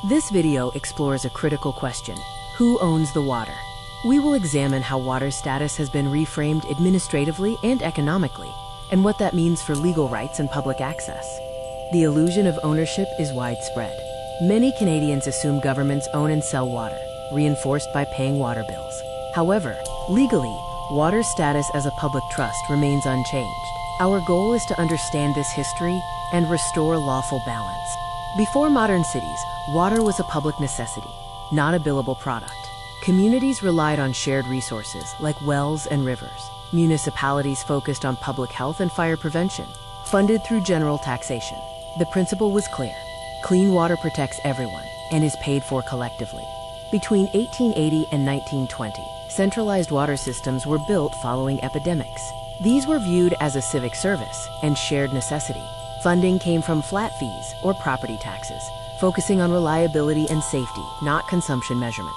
This video explores a critical question: who owns the water? We will examine how water status has been reframed administratively and economically, and what that means for legal rights and public access. The illusion of ownership is widespread. Many Canadians assume governments own and sell water, reinforced by paying water bills. However, legally, water status as a public trust remains unchanged. Our goal is to understand this history and restore lawful balance. Before modern cities, water was a public necessity, not a billable product. Communities relied on shared resources like wells and rivers. Municipalities focused on public health and fire prevention, funded through general taxation. The principle was clear: clean water protects everyone and is paid for collectively. Between 1880 and 1920, centralized water systems were built following epidemics. These were viewed as a civic service and shared necessity. Funding came from flat fees or property taxes, focusing on reliability and safety, not consumption measurement.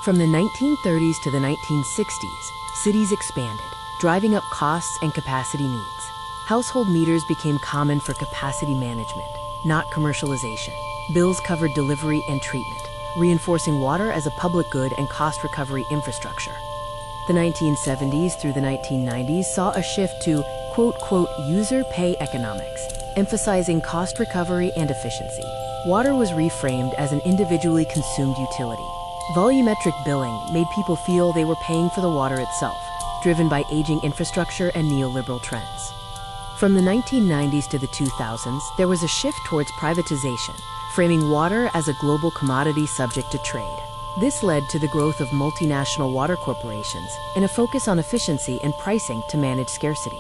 From the 1930s to the 1960s, cities expanded, driving up costs and capacity needs. Household meters became common for capacity management, not commercialization. Bills covered delivery and treatment, reinforcing water as a public good and cost recovery infrastructure. The 1970s through the 1990s saw a shift to quote, user pay economics, emphasizing cost recovery and efficiency. Water was reframed as an individually consumed utility. Volumetric billing made people feel they were paying for the water itself, driven by aging infrastructure and neoliberal trends. From the 1990s to the 2000s, there was a shift towards privatization, framing water as a global commodity subject to trade. This led to the growth of multinational water corporations and a focus on efficiency and pricing to manage scarcity.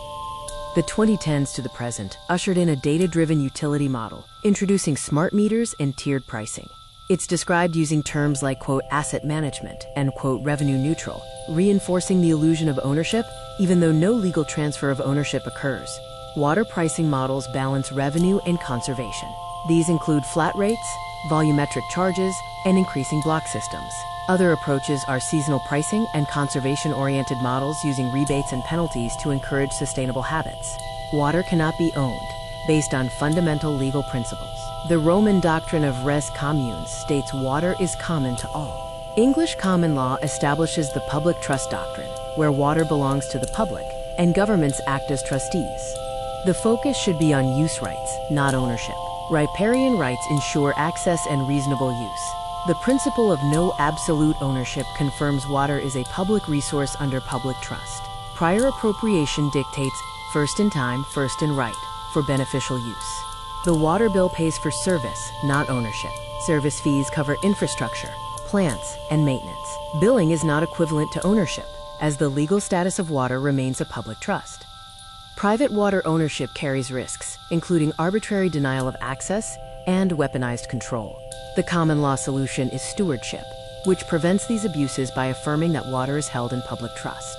The 2010s to the present ushered in a data-driven utility model, introducing smart meters and tiered pricing. It's described using terms like, quote, asset management and, quote, revenue neutral, reinforcing the illusion of ownership, even though no legal transfer of ownership occurs. Water pricing models balance revenue and conservation. These include flat rates, volumetric charges, and increasing block systems. Other approaches are seasonal pricing and conservation-oriented models using rebates and penalties to encourage sustainable habits. Water cannot be owned, based on fundamental legal principles. The Roman doctrine of res communes states water is common to all. English common law establishes the public trust doctrine, where water belongs to the public and governments act as trustees. The focus should be on use rights, not ownership. Riparian rights ensure access and reasonable use. The principle of no absolute ownership confirms water is a public resource under public trust. Prior appropriation dictates first in time, first in right, for beneficial use. The water bill pays for service, not ownership. Service fees cover infrastructure, plants, and maintenance. Billing is not equivalent to ownership, as the legal status of water remains a public trust. Private water ownership carries risks, including arbitrary denial of access and weaponized control. The common law solution is stewardship, which prevents these abuses by affirming that water is held in public trust.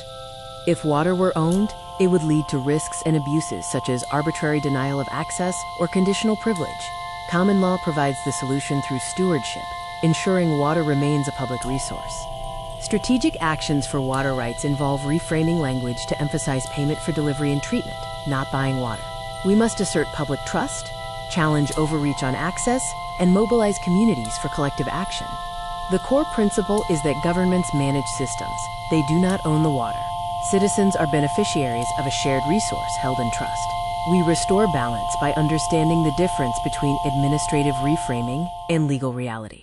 If water were owned, it would lead to risks and abuses such as arbitrary denial of access or conditional privilege. Common law provides the solution through stewardship, ensuring water remains a public resource. Strategic actions for water rights involve reframing language to emphasize payment for delivery and treatment, not buying water. We must assert public trust, challenge overreach on access, and mobilize communities for collective action. The core principle is that governments manage systems. They do not own the water. Citizens are beneficiaries of a shared resource held in trust. We restore balance by understanding the difference between administrative reframing and legal reality.